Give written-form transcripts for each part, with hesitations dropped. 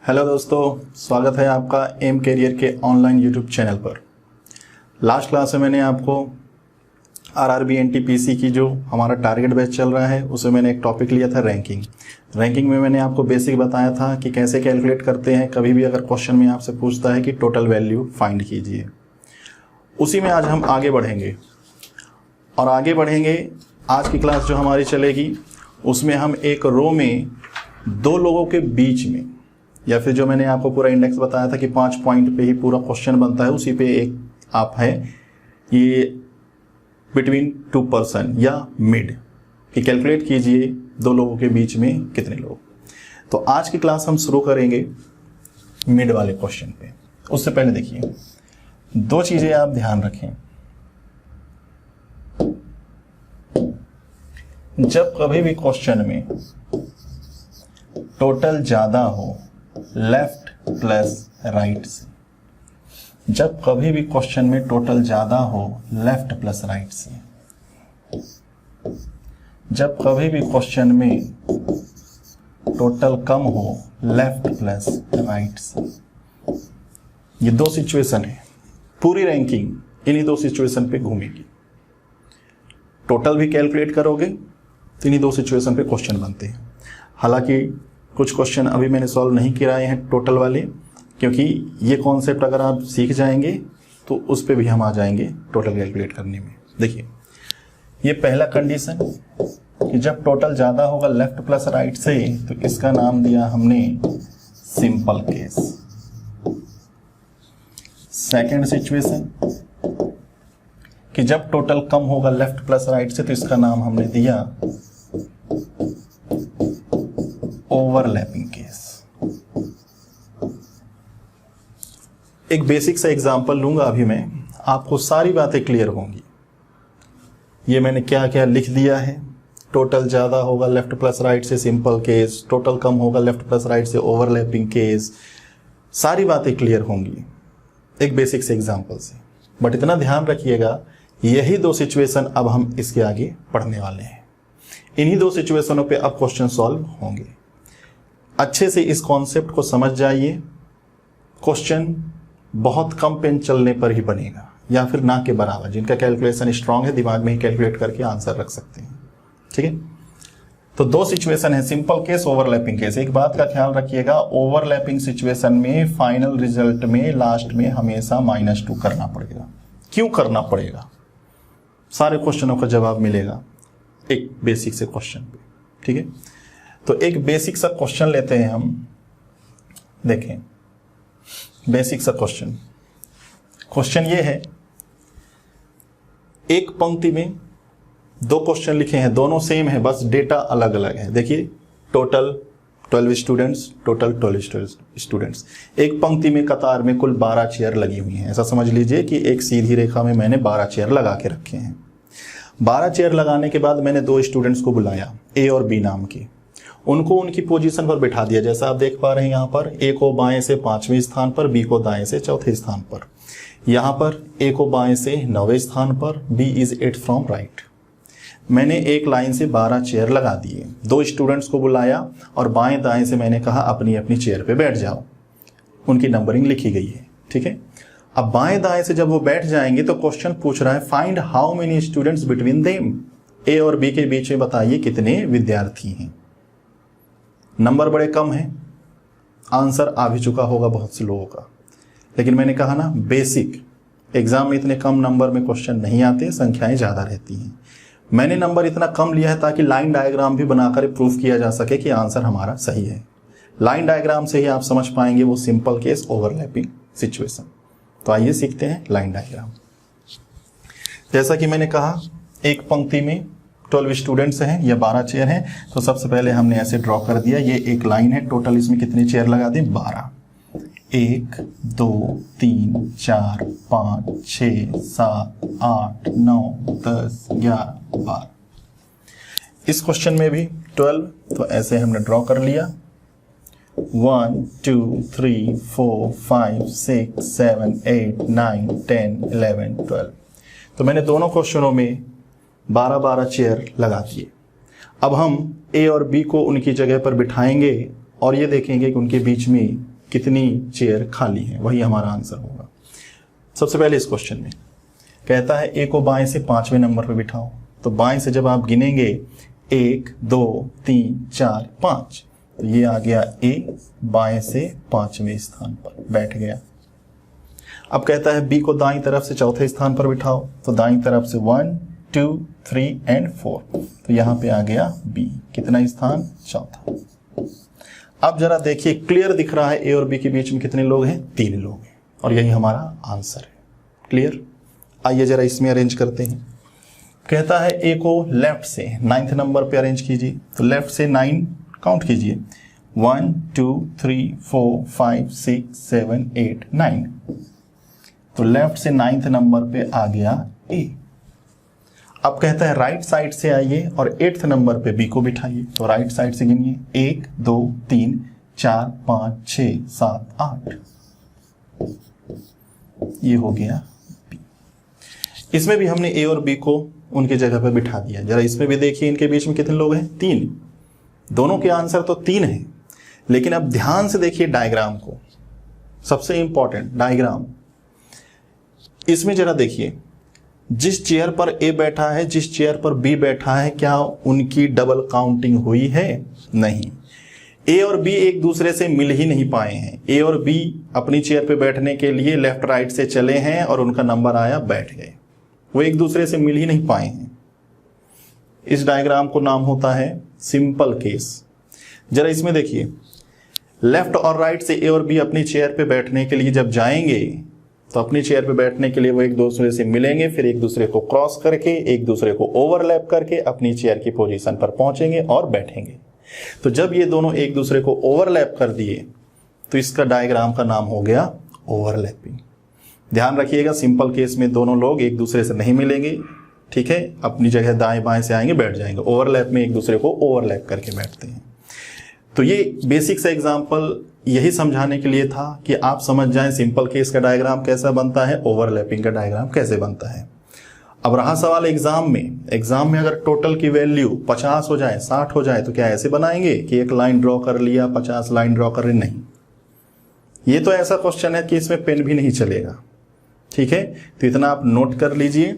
Hello दोस्तों, स्वागत है आपका एम कैरियर के ऑनलाइन यूट्यूब चैनल पर। लास्ट क्लास में मैंने आपको आरआरबी एनटीपीसी की जो हमारा टारगेट बैच चल रहा है उसमें मैंने एक टॉपिक लिया था रैंकिंग में मैंने आपको बेसिक बताया था कि कैसे कैलकुलेट करते हैं। कभी भी अगर क्वेश्चन में आपसे पूछता है कि टोटल वैल्यू फाइंड कीजिए, उसी में आज हम आगे बढ़ेंगे। आज की क्लास जो हमारी चलेगी उसमें हम एक रो में दो लोगों के बीच में, या फिर जो मैंने आपको पूरा इंडेक्स बताया था कि 5 पॉइंट पे ही पूरा क्वेश्चन बनता है, उसी पे एक आप है ये बिटवीन 2 पर्सन या मिड कि कैलकुलेट कीजिए दो लोगों के बीच में कितने लोग। तो आज की क्लास हम शुरू करेंगे मिड वाले क्वेश्चन पे। उससे पहले देखिए दो चीजें आप ध्यान रखें। जब कभी भी क्वेश्चन में टोटल ज्यादा हो लेफ्ट प्लस राइट से, जब कभी भी क्वेश्चन में टोटल ज्यादा हो लेफ्ट प्लस राइट से, जब कभी भी क्वेश्चन में टोटल कम हो लेफ्ट प्लस राइट से, ये दो सिचुएशन है। पूरी रैंकिंग इन्हीं दो सिचुएशन पे घूमेगी। टोटल भी कैलकुलेट करोगे तो इन्हीं दो सिचुएशन पे क्वेश्चन बनते हैं। हालांकि कुछ क्वेश्चन अभी मैंने सॉल्व नहीं कराए हैं टोटल वाले, क्योंकि ये कॉन्सेप्ट अगर आप सीख जाएंगे तो उस पे भी हम आ जाएंगे टोटल कैलकुलेट करने में। देखिए ये पहला कंडीशन कि जब टोटल ज़्यादा होगा लेफ्ट प्लस राइट से, तो इसका नाम दिया हमने सिंपल केस। सेकेंड सिचुएशन कि जब टोटल कम होगा लेफ्ट प्लस राइट से, तो इसका नाम हमने दिया ओवरलैपिंग केस। एक बेसिक सा एग्जांपल लूंगा अभी मैं, आपको सारी बातें क्लियर होंगी। ये मैंने क्या क्या लिख दिया है। टोटल ज्यादा होगा लेफ्ट प्लस राइट से सिंपल केस, टोटल कम होगा लेफ्ट प्लस राइट से ओवरलैपिंग केस, सारी बातें क्लियर होंगी एक बेसिक से एग्जांपल से। बट इतना ध्यान रखिएगा, यही दो सिचुएशन अब हम इसके आगे पढ़ने वाले हैं। इन्हीं दो सिचुएशनों पे अब क्वेश्चन सॉल्व होंगे। अच्छे से इस कॉन्सेप्ट को समझ जाइए। क्वेश्चन बहुत कम पेन चलने पर ही बनेगा, या फिर ना के बराबर। जिनका कैलकुलेशन स्ट्रांग है दिमाग में ही कैलकुलेट करके आंसर रख सकते हैं। ठीक है, तो दो सिचुएशन है, सिंपल केस, ओवरलैपिंग केस। एक बात का ख्याल रखिएगा, ओवरलैपिंग सिचुएशन में फाइनल रिजल्ट में लास्ट में हमेशा -2 करना पड़ेगा। क्यों करना पड़ेगा? सारे क्वेश्चनों का जवाब मिलेगा एक बेसिक से क्वेश्चन पे। ठीक है, तो एक बेसिक सा क्वेश्चन लेते हैं हम। देखें बेसिक सा क्वेश्चन ये है, एक पंक्ति में दो क्वेश्चन लिखे हैं, दोनों सेम है, बस डेटा अलग अलग है। देखिए टोटल 12 स्टूडेंट्स, टोटल 12 स्टूडेंट्स। एक पंक्ति में कतार में कुल 12 चेयर लगी हुई हैं। ऐसा समझ लीजिए कि एक सीधी रेखा में मैंने 12 चेयर लगा के रखे हैं। 12 चेयर लगाने के बाद मैंने दो स्टूडेंट्स को बुलाया, ए और बी नाम के। उनको उनकी पोजीशन पर बिठा दिया, जैसा आप देख पा रहे हैं यहाँ पर। ए को बाएं से 5वें स्थान पर, बी को दाएं से 4थे स्थान पर। यहाँ पर ए को बाएं से 9वें स्थान पर, बी इज 8 फ्रॉम राइट। मैंने एक लाइन से 12 चेयर लगा दिए, दो स्टूडेंट्स को बुलाया और बाएं दाएं से मैंने कहा अपनी अपनी चेयर पे बैठ जाओ। उनकी नंबरिंग लिखी गई है। ठीक है, अब बाएं दाएं से जब वो बैठ जाएंगे तो क्वेश्चन पूछ रहा है find how many students between them. A और बी के बीच में बताइए कितने विद्यार्थी हैं। नंबर बड़े कम हैं, आंसर आ भी चुका होगा बहुत से लोगों का। लेकिन मैंने कहा ना, बेसिक एग्जाम में इतने कम नंबर में क्वेश्चन नहीं आते, संख्याएं ज्यादा रहती हैं। मैंने नंबर इतना कम लिया है ताकि लाइन डायग्राम भी बनाकर प्रूफ किया जा सके कि आंसर हमारा सही है। लाइन डायग्राम से ही आप समझ पाएंगे वो सिंपल केस ओवरलैपिंग सिचुएशन। तो आइए सीखते हैं लाइन डायग्राम। जैसा कि मैंने कहा, एक पंक्ति में 12 स्टूडेंट्स हैं या 12 चेयर हैं, तो सबसे पहले हमने ऐसे ड्रॉ कर दिया। ये एक लाइन है, टोटल इसमें कितनी चेयर लगा दें? 12। 1 2 3 4 5 6 7 8 9 10 11 12। इस क्वेश्चन में भी 12, तो ऐसे हमने ड्रॉ कर लिया। 1 2 3 4 5 6 7 8 9 10 11 12। तो मैंने दोनों क्वेश्चनों में 12-12 चेयर लगा दिए। अब हम ए और बी को उनकी जगह पर बिठाएंगे और ये देखेंगे कि उनके बीच में कितनी चेयर खाली है, वही हमारा आंसर होगा। सबसे पहले इस क्वेश्चन में कहता है ए को बाएं से 5वें नंबर पर बिठाओ। तो बाएं से जब आप गिनेंगे 1 2 3 4 5, तो ये आ गया ए, बाएं से 5वें स्थान पर बैठ गया। अब कहता है बी को दाईं तरफ से चौथे स्थान पर बिठाओ। तो दाईं तरफ से 1 2 3 एंड 4, तो यहां पे आ गया बी, कितना स्थान, चौथा। अब जरा देखिए, क्लियर दिख रहा है ए और बी के बीच में कितने लोग हैं, 3 लोग हैं, और यही हमारा आंसर है। क्लियर। आइए जरा इसमें अरेंज करते हैं। कहता है ए को लेफ्ट से 9th नंबर पे अरेंज कीजिए। तो लेफ्ट से 9 काउंट कीजिए, 1 2 3 4 5 6 7 8 9। तो लेफ्ट से 9th नंबर पे आ गया ए। अब कहता है राइट साइड से आइए और 8th नंबर पे बी को बिठाइए। तो राइट साइड से गिनिए, 1 2 3 4 5 6 7 8, ये हो गया बी। इसमें भी हमने ए और बी को उनकी जगह पर बिठा दिया। जरा इसमें भी देखिए, इनके बीच में कितने लोग हैं, 3। दोनों के आंसर तो 3 है, लेकिन अब ध्यान से देखिए डायग्राम को, सबसे इंपॉर्टेंट डायग्राम। इसमें जरा देखिए, जिस चेयर पर ए बैठा है, जिस चेयर पर बी बैठा है, क्या उनकी डबल काउंटिंग हुई है? नहीं। ए और बी एक दूसरे से मिल ही नहीं पाए हैं। ए और बी अपनी चेयर पे बैठने के लिए लेफ्ट राइट से चले हैं और उनका नंबर आया, बैठ गए। वो एक दूसरे से मिल ही नहीं पाए हैं। इस डायग्राम को नाम होता है सिंपल केस। जरा इसमें देखिए, लेफ्ट और राइट से ए और बी अपनी चेयर पे बैठने के लिए जब जाएंगे, तो अपनी चेयर पे बैठने के लिए वो एक दूसरे से मिलेंगे, फिर एक दूसरे को क्रॉस करके, एक दूसरे को ओवरलैप करके अपनी चेयर की पोजीशन पर पहुंचेंगे और बैठेंगे। तो जब ये दोनों एक दूसरे को ओवरलैप कर दिए, तो इसका डायग्राम का नाम हो गया ओवरलैपिंग। ध्यान रखिएगा, सिंपल केस में दोनों लोग एक दूसरे से नहीं मिलेंगे, ठीक है, अपनी जगह दाएं बाएं से आएंगे, बैठ जाएंगे। ओवरलैप में एक दूसरे को ओवरलैप करके बैठते हैं। तो ये बेसिक सा एग्जाम्पल यही समझाने के लिए था कि आप समझ जाएं सिंपल केस का डायग्राम कैसा बनता है, ओवरलैपिंग का डायग्राम कैसे बनता है। अब रहा सवाल एग्जाम में अगर टोटल की वैल्यू 50 हो जाए, 60 हो जाए, तो क्या ऐसे बनाएंगे कि एक लाइन ड्रॉ कर लिया, 50 लाइन ड्रॉ कर रही? नहीं, ये तो ऐसा क्वेश्चन है कि इसमें पेन भी नहीं चलेगा, ठीक है। तो इतना आप नोट कर लीजिए।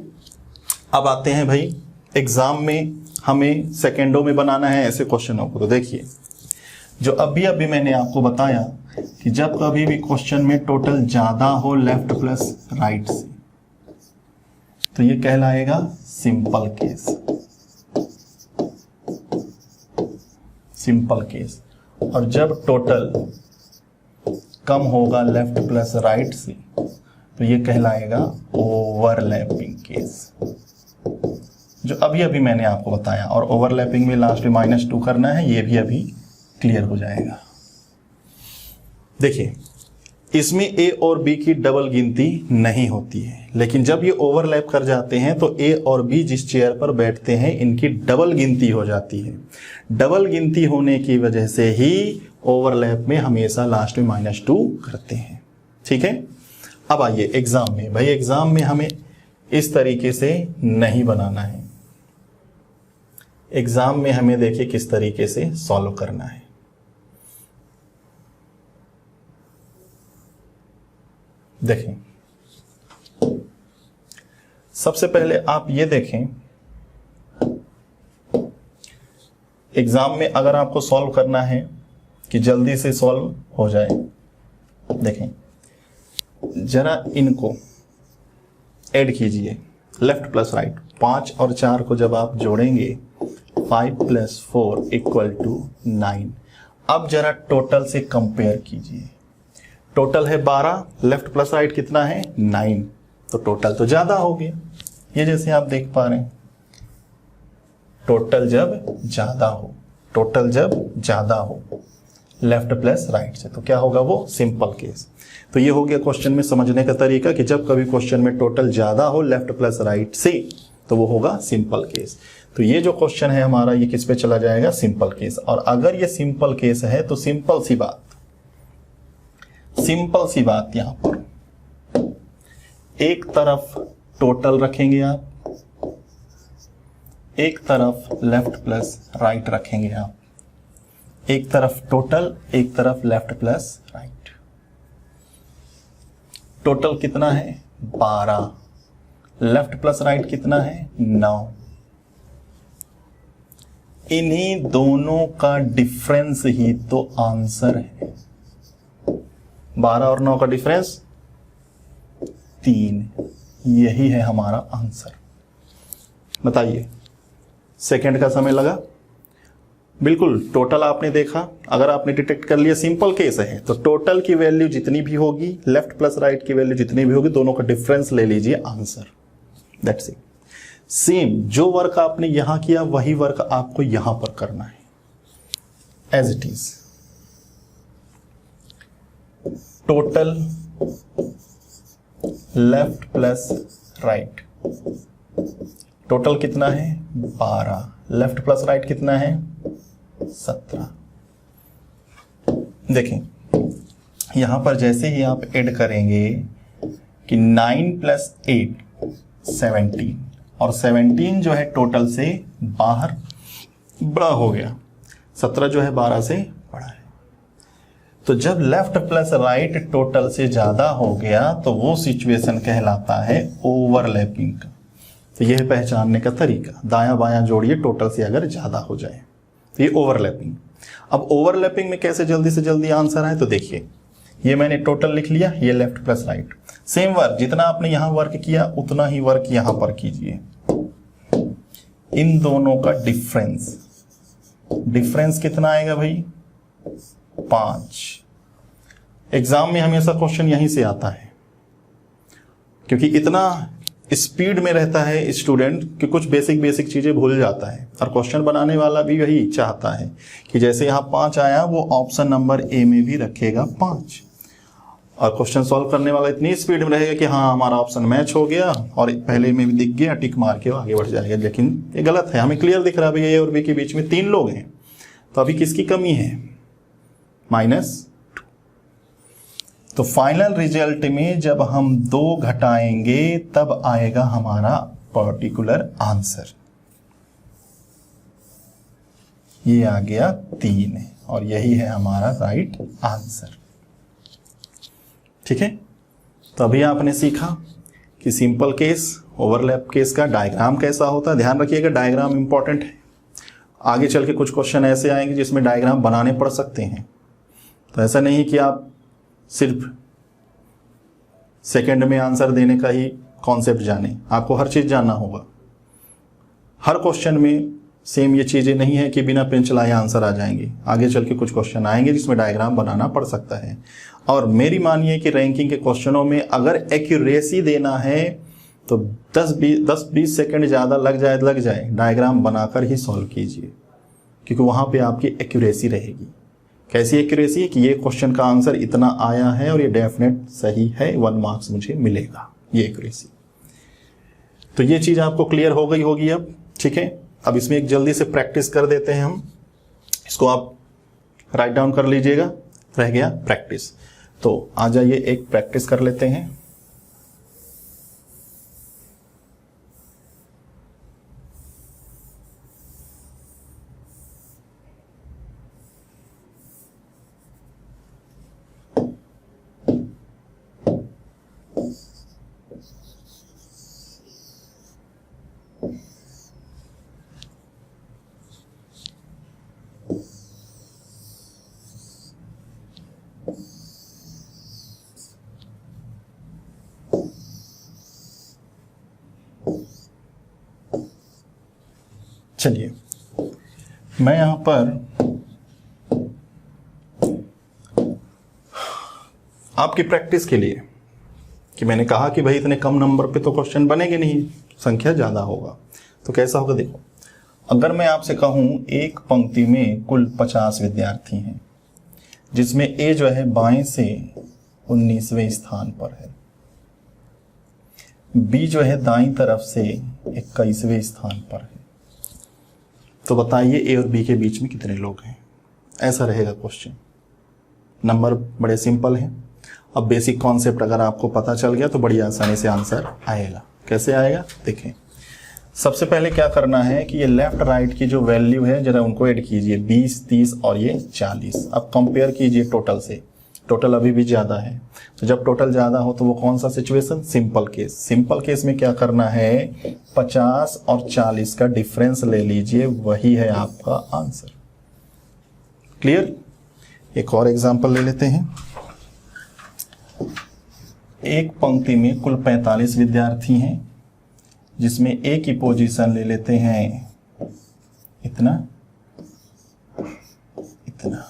अब आते हैं भाई, एग्जाम में हमें सेकेंडों में बनाना है ऐसे क्वेश्चनों को। तो देखिए, जो अभी मैंने आपको बताया कि जब कभी भी क्वेश्चन में टोटल ज्यादा हो लेफ्ट प्लस राइट से, तो ये कहलाएगा सिंपल केस। Simple case. और जब टोटल कम होगा लेफ्ट प्लस राइट से, तो ये कहलाएगा ओवरलैपिंग केस, जो अभी मैंने आपको बताया। और ओवरलैपिंग में लास्ट में -2 करना है, ये भी अभी क्लियर हो जाएगा। देखिए, इसमें ए और बी की डबल गिनती नहीं होती है, लेकिन जब ये ओवरलैप कर जाते हैं तो ए और बी जिस चेयर पर बैठते हैं, इनकी डबल गिनती हो जाती है। डबल गिनती होने की वजह से ही ओवरलैप में हमेशा लास्ट में -2 करते हैं, ठीक है। अब आइए एग्जाम में। भाई एग्जाम में हमें इस तरीके से नहीं बनाना है। एग्जाम में हमें देखिए किस तरीके से सॉल्व करना है। देखें, सबसे पहले आप ये देखें, एग्जाम में अगर आपको सॉल्व करना है कि जल्दी से सॉल्व हो जाए, देखें जरा इनको ऐड कीजिए, लेफ्ट प्लस राइट। 5 और 4 को जब आप जोड़ेंगे, 5 + 4 = 9। अब जरा टोटल से कंपेयर कीजिए। टोटल है 12, लेफ्ट प्लस राइट कितना है 9, तो टोटल तो ज्यादा हो गया। ये जैसे आप देख पा रहे हैं, टोटल जब ज्यादा हो लेफ्ट प्लस राइट से, तो क्या होगा, वो सिंपल केस। तो ये हो गया क्वेश्चन में समझने का तरीका कि जब कभी क्वेश्चन में टोटल ज्यादा हो लेफ्ट प्लस राइट से, तो वो होगा सिंपल केस। तो ये जो क्वेश्चन है हमारा, ये किस पे चला जाएगा, सिंपल केस। और अगर ये सिंपल केस है तो सिंपल सी बात यहां पर, एक तरफ टोटल रखेंगे आप, एक तरफ लेफ्ट प्लस राइट रखेंगे आप, एक तरफ टोटल, एक तरफ लेफ्ट प्लस राइट। टोटल कितना है 12, लेफ्ट प्लस राइट कितना है 9। इन्हीं दोनों का डिफरेंस ही तो आंसर है। 12 और 9 का डिफरेंस 3, यही है हमारा आंसर। बताइए सेकंड का समय लगा, बिल्कुल टोटल आपने देखा, अगर आपने डिटेक्ट कर लिया सिंपल केस है तो टोटल की वैल्यू जितनी भी होगी, लेफ्ट प्लस राइट की वैल्यू जितनी भी होगी, दोनों का डिफरेंस ले लीजिए आंसर, दैट्स इट। सेम जो वर्क आपने यहां किया वही वर्क आपको यहां पर करना है as it is. Total left plus right, total कितना है 12, लेफ्ट प्लस राइट कितना है 17। देखें यहां पर जैसे ही आप ऐड करेंगे कि 9 + 8 17, और 17 जो है टोटल से बाहर बड़ा हो गया, 17 जो है 12 से बड़ा है। तो जब लेफ्ट प्लस राइट टोटल से ज्यादा हो गया तो वो सिचुएशन कहलाता है ओवरलैपिंग का। तो यह पहचानने का तरीका, दायां बायां जोड़िए टोटल से अगर ज्यादा हो जाए तो ये ओवरलैपिंग। अब ओवरलैपिंग में कैसे जल्दी से जल्दी आंसर है, तो देखिए ये मैंने टोटल लिख लिया, ये left plus right. Same work जितना आपने यहां वर्क किया उतना ही वर्क यहां पर कीजिए। इन दोनों का डिफरेंस कितना आएगा भाई 5। एग्जाम में हमेशा क्वेश्चन यहीं से आता है, क्योंकि इतना स्पीड में रहता है स्टूडेंट कि कुछ बेसिक चीजें भूल जाता है, और क्वेश्चन बनाने वाला भी वही चाहता है कि जैसे यहां 5 आया वो ऑप्शन नंबर ए में भी रखेगा 5, और क्वेश्चन सॉल्व करने वाला इतनी स्पीड में रहेगा कि हाँ हमारा ऑप्शन मैच हो गया और पहले में भी दिख गया, टिक मार के आगे बढ़ जाएगा। लेकिन ये गलत है, हमें क्लियर दिख रहा है ए और बी के बीच में 3 लोग हैं, तो अभी किसकी कमी है -2। तो फाइनल रिजल्ट में जब हम 2 घटाएंगे तब आएगा हमारा पर्टिकुलर आंसर। ये आ गया 3 और यही है हमारा राइट आंसर। ठीक है, तो अभी आपने सीखा कि सिंपल केस, ओवरलैप केस का डायग्राम कैसा होता है। ध्यान रखिएगा डायग्राम इंपॉर्टेंट है, आगे चल के कुछ क्वेश्चन ऐसे आएंगे जिसमें डायग्राम बनाने पड़ सकते हैं। तो ऐसा नहीं कि आप सिर्फ सेकंड में आंसर देने का ही कॉन्सेप्ट जाने, आपको हर चीज जानना होगा। हर क्वेश्चन में सेम ये चीजें नहीं है कि बिना पेन चलाए आंसर आ जाएंगे, आगे चल के कुछ क्वेश्चन आएंगे जिसमें डायग्राम बनाना पड़ सकता है। और मेरी मानिए कि रैंकिंग के क्वेश्चनों में अगर एक्यूरेसी देना है तो 10-20 सेकंड ज़्यादा लग जाए, डायग्राम बनाकर ही सॉल्व कीजिए, क्योंकि वहाँ पे आपकी एक्यूरेसी रहेगी। कैसी एक्यूरेसी है कि ये क्वेश्चन का आंसर इतना आया है और ये डेफिनेट सही है, 1 मार्क्स मुझे मिलेगा, ये एक्यूरेसी। तो ये चीज़ आपको क्लियर हो गई होगी अब। ठीक है, अब इसमें एक जल्दी से प्रैक्टिस कर देते हैं हम, इसको आप राइट डाउन कर लीजिएगा, रह गया प्रैक्टिस। तो आ जाइए एक प्रैक्टिस कर लेते हैं। चलिए मैं यहां पर आपकी प्रैक्टिस के लिए, कि मैंने कहा कि भाई इतने कम नंबर पे तो क्वेश्चन बनेंगे नहीं, संख्या ज्यादा होगा, तो कैसा होगा देखो। अगर मैं आपसे कहूं एक पंक्ति में कुल 50 विद्यार्थी हैं, जिसमें ए जो है बाएं से 19वें स्थान पर है, बी जो है दाईं तरफ से 21वें स्थान पर है, तो बताइए ए और बी के बीच में कितने लोग हैं। ऐसा रहेगा क्वेश्चन। नंबर बड़े सिंपल हैं। अब बेसिक कॉन्सेप्ट अगर आपको पता चल गया तो बड़ी आसानी से आंसर आएगा। कैसे आएगा देखें। सबसे पहले क्या करना है कि ये लेफ्ट राइट की जो वैल्यू है जरा उनको ऐड कीजिए, 20, 30 और ये 40। अब कंपेयर कीजिए टोटल से। टोटल अभी भी ज़्यादा है। तो जब टोटल ज़्यादा हो तो वो कौन सा situation? Simple case. Simple case में क्या करना है? 50 और 40 का डिफरेंस ले लीजिए, वही है आपका आंसर। क्लियर? एक और एग्जांपल ले लेते हैं। एक पंक्ति में कुल 45 विद्यार्थी हैं, जिसमें ए की पोजीशन ले लेते हैं इतना, इतना।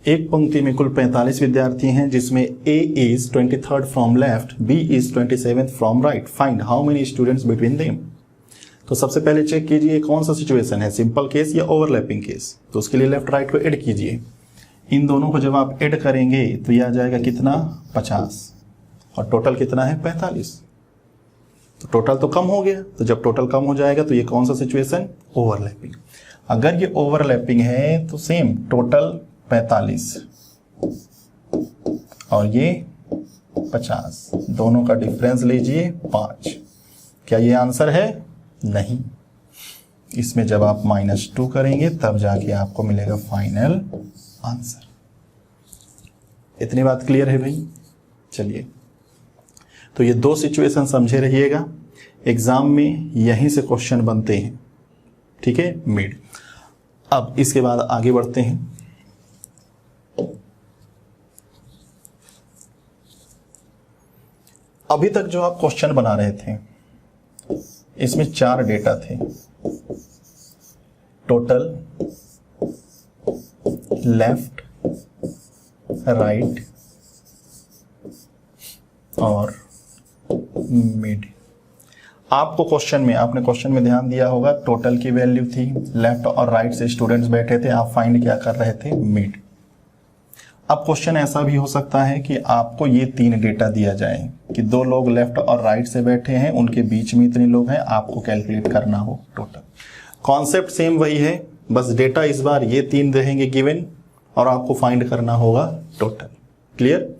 एक पंक्ति में कुल 45 विद्यार्थी हैं, जिसमें A is 23rd from left, B is 27th from right, find how many students between them. तो सबसे पहले चेक कीजिए कौन सा सिचुएशन है, सिंपल केस या ओवरलैपिंग केस। तो उसके लिए लेफ्ट राइट को ऐड कीजिए। इन दोनों को जब आप ऐड करेंगे तो यह आ जाएगा कितना? 50, और टोटल कितना है? 45। तो टोटल तो कम हो गया। तो जब टोटल कम हो जाएगा तो ये कौन सा सिचुएशन? ओवरलैपिंग। अगर ये ओवरलैपिंग है तो सेम टोटल 45 और ये 50, दोनों का डिफरेंस लीजिए 5। क्या ये आंसर है? नहीं। इसमें जब आप -2 करेंगे तब जाके आपको मिलेगा फाइनल आंसर। इतनी बात क्लियर है भाई? चलिए, तो ये दो सिचुएशन समझे रहिएगा। एग्जाम में यहीं से क्वेश्चन बनते हैं, ठीक है, मिड। अब इसके बाद आगे बढ़ते हैं। अभी तक जो आप क्वेश्चन बना रहे थे, इसमें 4 डेटा थे, टोटल, लेफ्ट, राइट और मिड। आपको आपने क्वेश्चन में ध्यान दिया होगा, टोटल की वैल्यू थी, लेफ्ट और राइट से स्टूडेंट्स बैठे थे, आप फाइंड क्या कर रहे थे? मिड। अब क्वेश्चन ऐसा भी हो सकता है कि आपको ये 3 डेटा दिया जाए कि 2 लोग लेफ्ट और राइट से बैठे हैं, उनके बीच में इतने लोग हैं, आपको कैलकुलेट करना हो टोटल। कॉन्सेप्ट सेम वही है, बस डेटा इस बार ये 3 रहेंगे गिवन और आपको फाइंड करना होगा टोटल। क्लियर?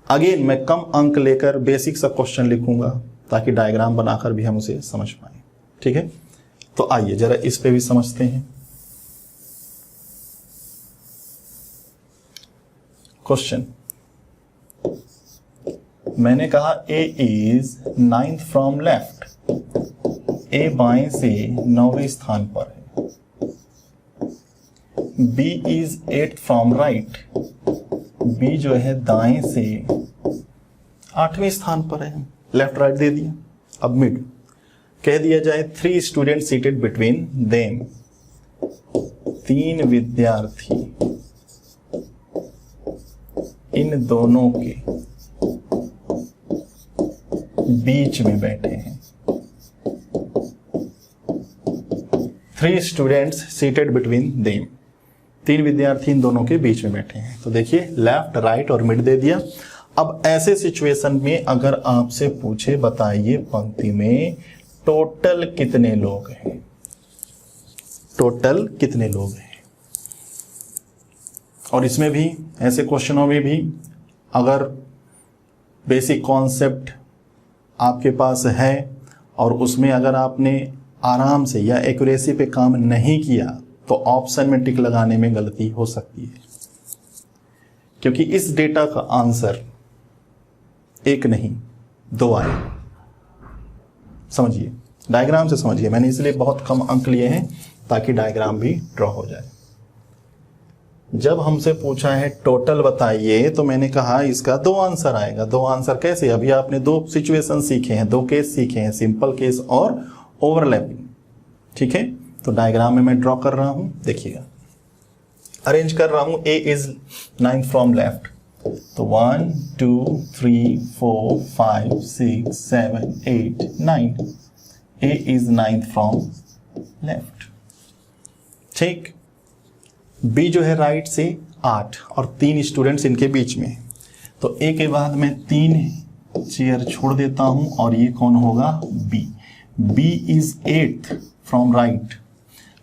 अगेन मैं कम अंक लेकर बेसिक सा क्वेश्चन लिखूंगा ताकि डायग्राम बनाकर भी हम उसे समझ पाए। ठीक है, तो आइए जरा इस पे भी समझते हैं। क्वेश्चन, मैंने कहा A is 9th from left, A बाएं से 9वें स्थान पर है, B is 8th from right, B जो है दाएं से 8वें स्थान पर है। लेफ्ट राइट दे दिया। अब मिड कह दिया जाए 3 स्टूडेंट सीटेड बिटवीन देम, 3 विद्यार्थी इन दोनों के बीच में बैठे हैं। 3 स्टूडेंट्स सीटेड बिटवीन देम, 3 विद्यार्थी इन दोनों के बीच में बैठे हैं। तो देखिए लेफ्ट राइट और मिड दे दिया। अब ऐसे सिचुएशन में अगर आपसे पूछे बताइए पंक्ति में टोटल कितने लोग हैं, टोटल कितने लोग हैं। और इसमें भी ऐसे क्वेश्चनों में भी अगर बेसिक कॉन्सेप्ट आपके पास है और उसमें अगर आपने आराम से या एक्यूरेसी पे काम नहीं किया तो ऑप्शन में टिक लगाने में गलती हो सकती है, क्योंकि इस डेटा का आंसर 1 नहीं 2 आए। समझिए, डायग्राम से समझिए। मैंने इसलिए बहुत कम अंक लिए हैं ताकि डायग्राम भी ड्रॉ हो जाए। जब हमसे पूछा है टोटल बताइए तो मैंने कहा इसका 2 आंसर आएगा। 2 आंसर कैसे? अभी आपने 2 सिचुएशन सीखे हैं, 2 केस सीखे हैं, सिंपल केस और ओवरलैपिंग। ठीक है, तो डायग्राम में मैं ड्रॉ कर रहा हूं, देखिएगा। अरेंज कर रहा हूं। A is 9th from left, तो 1 2 3 4 5 6 7 8 9। A is 9th from left. ठीक, B जो है राइट से 8 और 3 स्टूडेंट्स इनके बीच में। तो A के बाद मैं 3 चेयर छोड़ देता हूं और ये कौन होगा? B। B is 8th from right,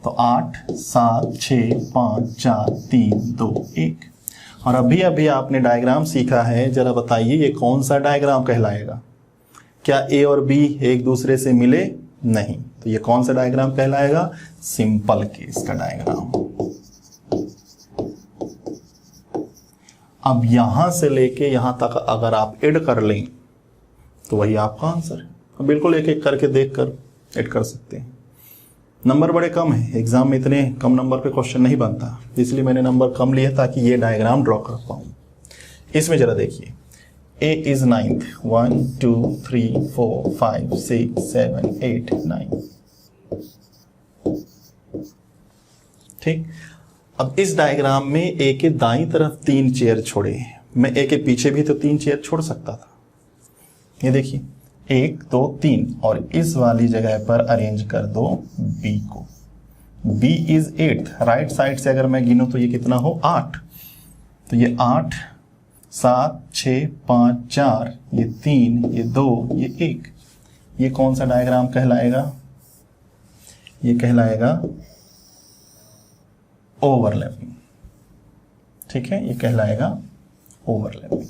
तो 8 7 6 5 4 3 2 1। और अभी अभी आपने डायग्राम सीखा है, जरा बताइए ये कौन सा डायग्राम कहलाएगा? क्या A और B एक दूसरे से मिले? नहीं। तो ये कौन सा डायग्राम कहलाएगा? सिंपल केस का डायग्राम। अब यहां से लेके यहां तक अगर आप ऐड कर लें तो वही आपका आंसर है। अब बिल्कुल एक एक करके देखकर ऐड कर सकते हैं। नंबर बड़े कम है, एग्जाम में इतने कम नंबर पे क्वेश्चन नहीं बनता, इसलिए मैंने नंबर कम लिए ताकि ये डायग्राम ड्रॉ कर पाऊँ। इसमें जरा देखिए, A is 9th, 1 2 3 4 5 6 7 8 9। ठीक, अब इस डायग्राम में A के दाईं तरफ 3 चेयर छोड़े हैं, मैं A के पीछे भी तो 3 चेयर छोड़ सकता था। ये देखिए 1 2 3, और इस वाली जगह पर अरेंज कर दो B को। B is 8th, right side से अगर मैं गिनूं तो ये कितना हो 8, तो ये 8 7 6 5 4, ये 3, ये 2, ये 1, ये कौन सा डायग्राम कहलाएगा? ये कहलाएगा ओवरलैपिंग। ठीक है, ये कहलाएगा ओवरलैपिंग।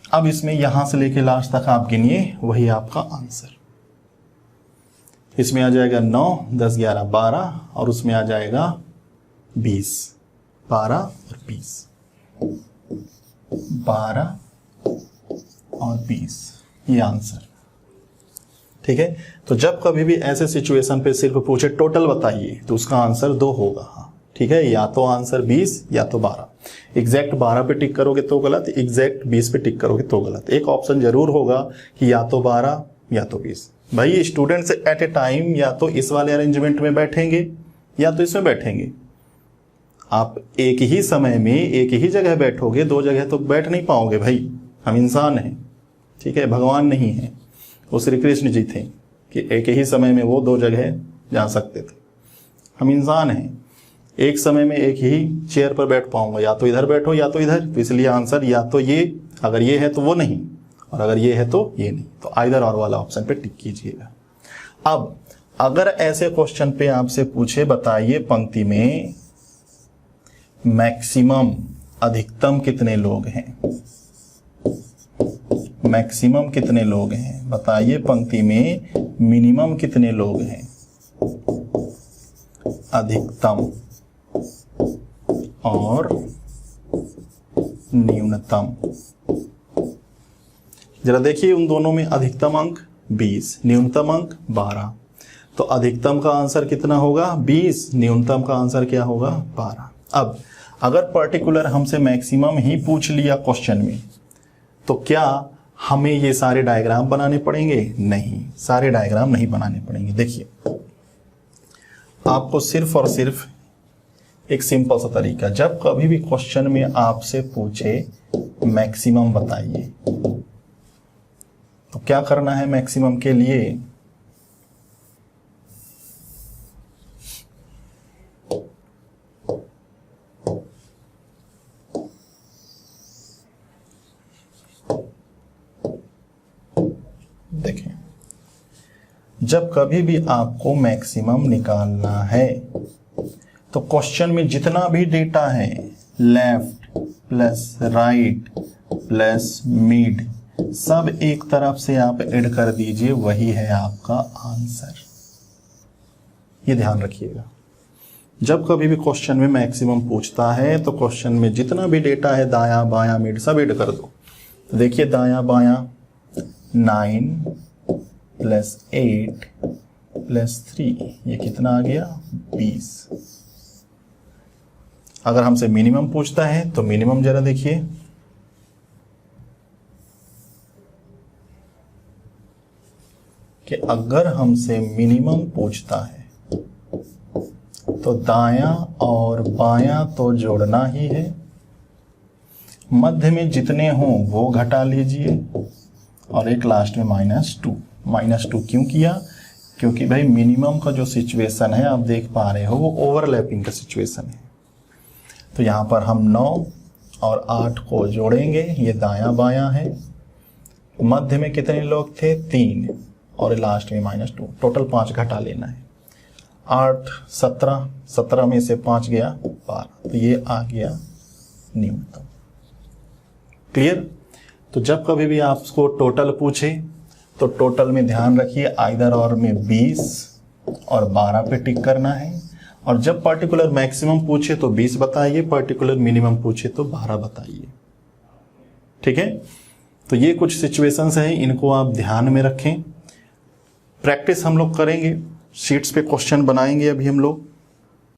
अब इसमें यहां से लेके लास्ट तक आप गिनिए, वही आपका आंसर। इसमें आ जाएगा 9 10 11 12, और उसमें आ जाएगा 20, 12 और 20, 12 और 20, ये आंसर। ठीक है, तो जब कभी भी ऐसे सिचुएशन पे सिर्फ पूछे टोटल बताइए तो उसका आंसर 2 होगा। हाँ ठीक है, या तो आंसर 20 या तो 12। एग्जैक्ट 12 पे टिक करोगे तो गलत, एग्जैक्ट 20 पे टिक करोगे तो गलत। एक ऑप्शन जरूर होगा कि या तो 12 या तो 20। भाई स्टूडेंट्स एट ए टाइम या तो इस वाले अरेंजमेंट में बैठेंगे या तो इसमें बैठेंगे। आप एक ही समय में एक ही जगह बैठोगे, 2 जगह तो बैठ नहीं पाओगे भाई, हम इंसान हैं। ठीक है, भगवान नहीं है, वो श्री कृष्ण जी थे कि एक ही समय में वो 2 जगह जा सकते थे। हम इंसान हैं, एक समय में एक ही चेयर पर बैठ पाऊंगा, या तो इधर बैठो या तो इधर। तो इसलिए आंसर या तो ये, अगर ये है तो वो नहीं, और अगर ये है तो ये नहीं। तो आइदर और वाला ऑप्शन पे टिक कीजिएगा। अब अगर ऐसे क्वेश्चन पे आपसे पूछे बताइए पंक्ति में मैक्सिमम अधिकतम कितने लोग हैं, मैक्सिमम कितने लोग हैं, बताइए पंक्ति में मिनिमम कितने लोग हैं, अधिकतम और न्यूनतम। जरा देखिए उन दोनों में अधिकतम अंक 20, न्यूनतम अंक 12। तो अधिकतम का आंसर कितना होगा 20, न्यूनतम का आंसर क्या होगा 12। अब अगर पर्टिकुलर हमसे मैक्सिमम ही पूछ लिया क्वेश्चन में तो क्या हमें ये सारे डायग्राम बनाने पड़ेंगे? नहीं, सारे डायग्राम नहीं बनाने पड़ेंगे। देखिए आपको सिर्फ और सिर्फ एक सिंपल सा तरीका, जब कभी भी क्वेश्चन में आपसे पूछे मैक्सिमम बताइए तो क्या करना है मैक्सिमम के लिए? देखें, जब कभी भी आपको मैक्सिमम निकालना है तो क्वेश्चन में जितना भी डेटा है, left plus right plus mid, सब एक तरफ से आप ऐड कर दीजिए, वही है आपका आंसर। ये ध्यान रखिएगा, जब कभी भी क्वेश्चन में मैक्सिमम पूछता है तो क्वेश्चन में जितना भी डेटा है, दायां बायां मिड, सब ऐड कर दो। तो देखिए दायां बायां 9 प्लस 8 प्लस 3, ये कितना आ गया 20। अगर हमसे मिनिमम पूछता है तो मिनिमम जरा देखिए, कि अगर हमसे मिनिमम पूछता है तो दायां और बायां तो जोड़ना ही है, मध्य में जितने हों वो घटा लीजिए, और एक लास्ट में -2। -2 क्यों किया? क्योंकि भाई मिनिमम का जो सिचुएशन है आप देख पा रहे हो वो ओवरलैपिंग का सिचुएशन है। तो यहाँ पर हम 9 और 8 को जोड़ेंगे, ये दायां बायां है, मध्य में कितने लोग थे 3, और लास्ट में -2, टोटल 5 घटा लेना है। 8 17, 17 में से 5 गया 12, तो ये आ गया न्यूनतम। क्लियर? तो जब कभी भी आपको टोटल पूछे तो टोटल में ध्यान रखिए आइदर और में 20 और 12 पे टिक करना है, और जब पर्टिकुलर मैक्सिमम पूछे तो 20 बताइए, पर्टिकुलर मिनिमम पूछे तो 12 बताइए। ठीक है, तो ये कुछ सिचुएशंस हैं, इनको आप ध्यान में रखें। प्रैक्टिस हम लोग करेंगे, शीट्स पे क्वेश्चन बनाएंगे अभी हम लोग।